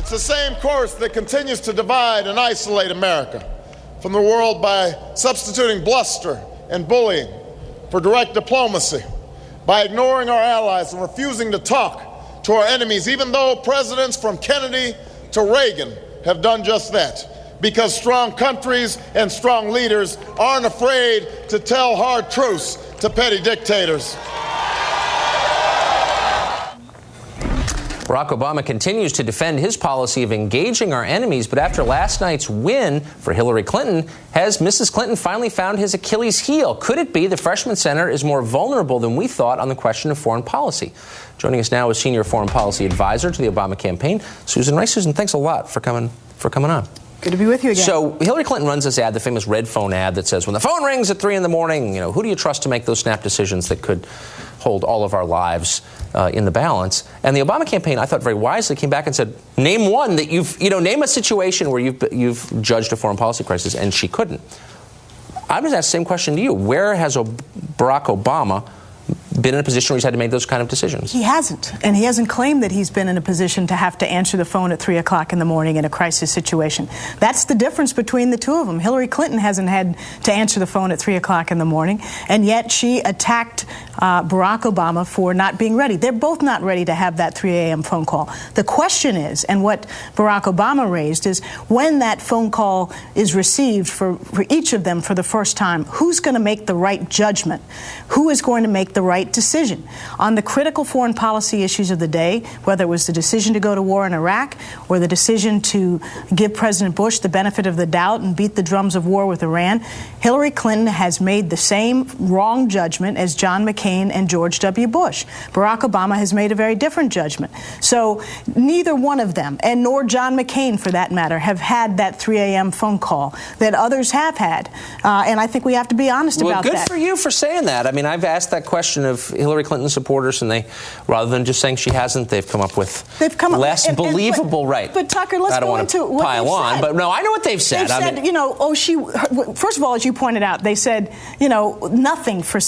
It's the same course that continues to divide and isolate America from the world by substituting bluster and bullying for direct diplomacy, by ignoring our allies and refusing to talk to our enemies, even though presidents from Kennedy to Reagan have done just that, because strong countries and strong leaders aren't afraid to tell hard truths to petty dictators. Barack Obama continues to defend his policy of engaging our enemies, but after last night's win for Hillary Clinton, has Mrs. Clinton finally found his Achilles heel? Could it be the freshman senator is more vulnerable than we thought on the question of foreign policy? Joining us now is senior foreign policy advisor to the Obama campaign, Susan Rice. Susan, thanks a lot for coming on. Good to be with you again. So Hillary Clinton runs this ad, the famous red phone ad that says, when the phone rings at 3 in the morning, who do you trust to make those snap decisions that could hold all of our lives in the balance? And the Obama campaign, I thought very wisely, came back and said, name one that name a situation where you've judged a foreign policy crisis, and she couldn't. I'm going to ask the same question to you. Where has Barack Obama been in a position where he's had to make those kind of decisions? He hasn't. And he hasn't claimed that he's been in a position to have to answer the phone at 3 o'clock in the morning in a crisis situation. That's the difference between the two of them. Hillary Clinton hasn't had to answer the phone at 3 o'clock in the morning, and yet she attacked Barack Obama for not being ready. They're both not ready to have that 3 a.m. phone call. The question is, and what Barack Obama raised, is when that phone call is received for each of them for the first time, who's going to make the right judgment? Who is going to make the right decision on the critical foreign policy issues of the day, whether it was the decision to go to war in Iraq or the decision to give President Bush the benefit of the doubt and beat the drums of war with Iran? Hillary Clinton has made the same wrong judgment as John McCain and George W. Bush. Barack Obama has made a very different judgment. So neither one of them, and nor John McCain for that matter, have had that 3 a.m. phone call that others have had. And I think we have to be honest about that. Well, good for you for saying that. I mean, I've asked that question of Hillary Clinton supporters, and they, rather than just saying she hasn't, they've come up with less believable, right? But Tucker, let's go into what pile on, said. But no, I know what they've said. They've said, first of all, as you pointed out, they said, nothing for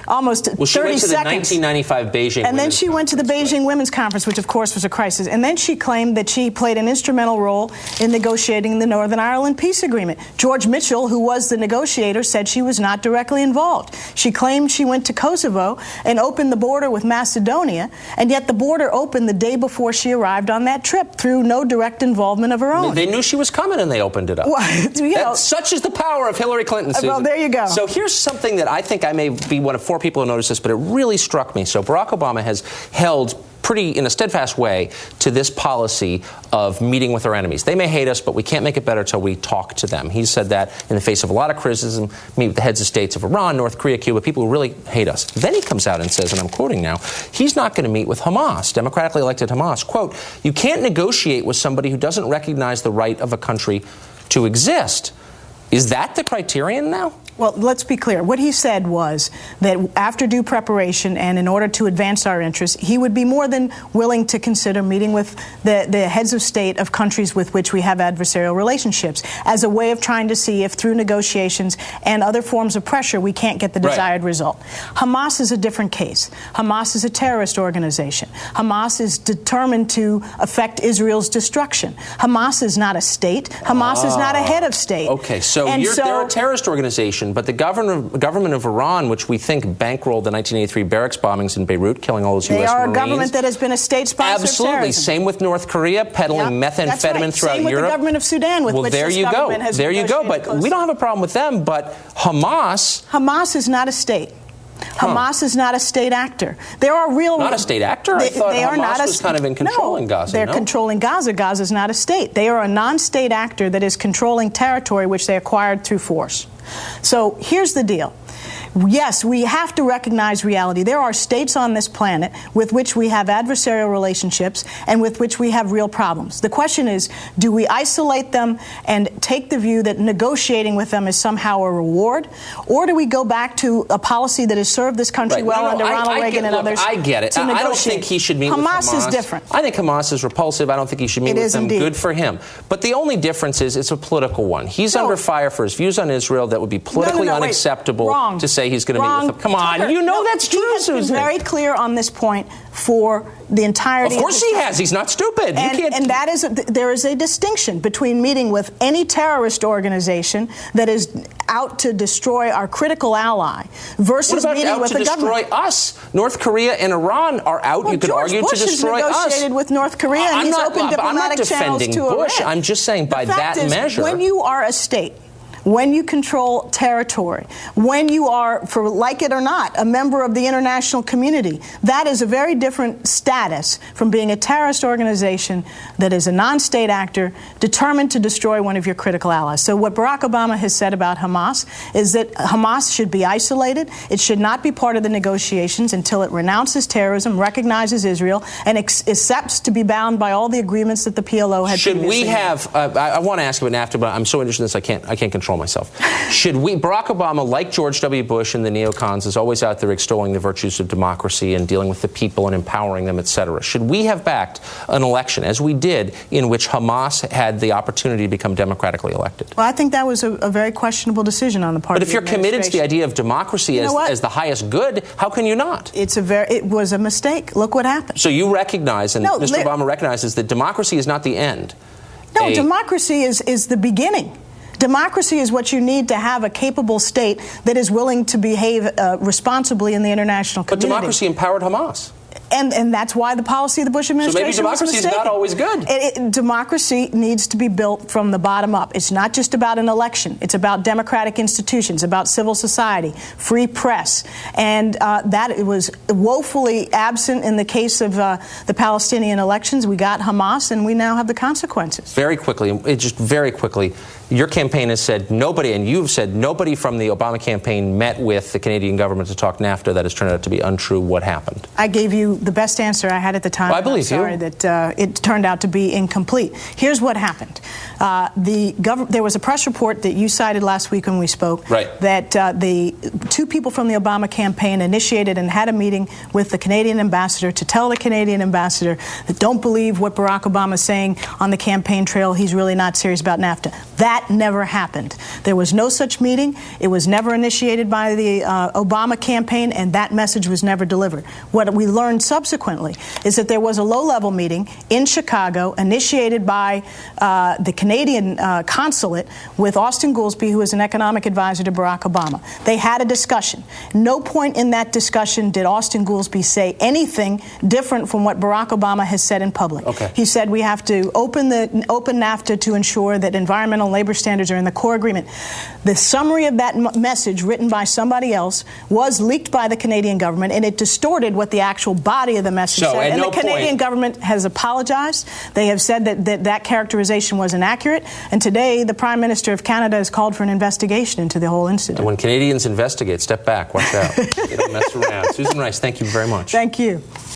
almost 30 seconds. Well, she went to the 1995 Beijing and then she went to the Beijing Women's Conference, which of course was a crisis. And then she claimed that she played an instrumental role in negotiating the Northern Ireland peace agreement. George Mitchell, who was the negotiator, said she was not directly involved. She claimed she went to Kosovo and opened the border with Macedonia, and yet the border opened the day before she arrived on that trip through no direct involvement of her own. They knew she was coming and they opened it up. Well, such is the power of Hillary Clinton, Susan. Well, there you go. So here's something that I think I may be one of 4 people who noticed this, but it really struck me. So Barack Obama has held in a steadfast way to this policy of meeting with our enemies. They may hate us, but we can't make it better until we talk to them. He said that in the face of a lot of criticism, meet with the heads of states of Iran, North Korea, Cuba, people who really hate us. Then he comes out and says, and I'm quoting now, he's not going to meet with Hamas, democratically elected Hamas. Quote, you can't negotiate with somebody who doesn't recognize the right of a country to exist. Is that the criterion now? Well, let's be clear. What he said was that after due preparation and in order to advance our interests, he would be more than willing to consider meeting with the heads of state of countries with which we have adversarial relationships as a way of trying to see if through negotiations and other forms of pressure we can't get the desired result. Hamas is a different case. Hamas is a terrorist organization. Hamas is determined to affect Israel's destruction. Hamas is not a state. Hamas is not a head of state. Okay, so they're a terrorist organization. But the government of Iran, which we think bankrolled the 1983 barracks bombings in Beirut, killing all those U.S. Marines. They are a government that has been a state-sponsored Absolutely. terrorism. Same with North Korea, peddling methamphetamine throughout Same with Europe. the government of Sudan, with which this government has There you go. But closely. we don't have a problem with them. But Hamas is not a state. Hamas is not a state actor. There are real... Not a state actor? I thought Hamas was kind of in controlling Gaza. They're controlling Gaza. Gaza is not a state. They are a non-state actor that is controlling territory which they acquired through force. So here's the deal. Yes, we have to recognize reality. There are states on this planet with which we have adversarial relationships and with which we have real problems. The question is, do we isolate them and take the view that negotiating with them is somehow a reward? Or do we go back to a policy that has served this country well under Ronald Reagan and others? I get it. I don't think he should meet with Hamas. Hamas is different. I think Hamas is repulsive. I don't think he should meet with them. Indeed. Good for him. But the only difference is it's a political one. He's under fire for his views on Israel that would be politically unacceptable to say say he's going to meet with them. Come on, Tucker, you know that's true, He has Susan. been very clear on this point for the entirety. Of course he has. He's not stupid. And that is there is a distinction between meeting with any terrorist organization that is out to destroy our critical ally versus meeting with the government. What about out to destroy us? North Korea and Iran are out. Well, you could George argue Bush to destroy has negotiated with North Korea, and he's opened diplomatic channels to Iran. Bush. I'm just saying by that measure. When you are a state, when you control territory, when you are, for like it or not, a member of the international community, that is a very different status from being a terrorist organization that is a non-state actor determined to destroy one of your critical allies. So what Barack Obama has said about Hamas is that Hamas should be isolated. It should not be part of the negotiations until it renounces terrorism, recognizes Israel, and accepts to be bound by all the agreements that the PLO had previously made. Should we have, I want to ask about NAFTA, but I'm so interested in this I can't control myself. Should we, Barack Obama, like George W. Bush and the neocons, is always out there extolling the virtues of democracy and dealing with the people and empowering them, etc. Should we have backed an election, as we did, in which Hamas had the opportunity to become democratically elected? Well, I think that was a very questionable decision on the part of the administration. But if you're committed to the idea of democracy as the highest good, how can you not? It was a mistake. Look what happened. So you recognize, and Mr. Obama recognizes, that democracy is not the end. No, democracy is the beginning. Democracy is what you need to have a capable state that is willing to behave responsibly in the international community. But democracy empowered Hamas. And that's why the policy of the Bush administration was mistaken. So maybe democracy is not always good. Democracy needs to be built from the bottom up. It's not just about an election. It's about democratic institutions, about civil society, free press. And that was woefully absent in the case of the Palestinian elections. We got Hamas, and we now have the consequences. Very quickly, your campaign has said nobody, and you've said nobody from the Obama campaign met with the Canadian government to talk NAFTA. That has turned out to be untrue. What happened? I gave you the best answer I had at the time. Well, I believe I'm sorry that it turned out to be incomplete. Here's what happened. There was a press report that you cited last week when we spoke, that the two people from the Obama campaign initiated and had a meeting with the Canadian ambassador to tell the Canadian ambassador that don't believe what Barack Obama is saying on the campaign trail. He's really not serious about NAFTA. That never happened. There was no such meeting. It was never initiated by the Obama campaign, and that message was never delivered. What we learned subsequently is that there was a low-level meeting in Chicago initiated by the Canadian consulate with Austin Goolsbee, who is an economic advisor to Barack Obama. They had a discussion. No point in that discussion did Austin Goolsbee say anything different from what Barack Obama has said in public. Okay. He said we have to open NAFTA to ensure that environmental and labor standards are in the core agreement. The summary of that message, written by somebody else, was leaked by the Canadian government, and it distorted what the actual body of the message said. And the Canadian government has apologized. They have said that characterization was inaccurate. And today, the Prime Minister of Canada has called for an investigation into the whole incident. And when Canadians investigate, step back, watch out. You don't mess around. Susan Rice, thank you very much. Thank you.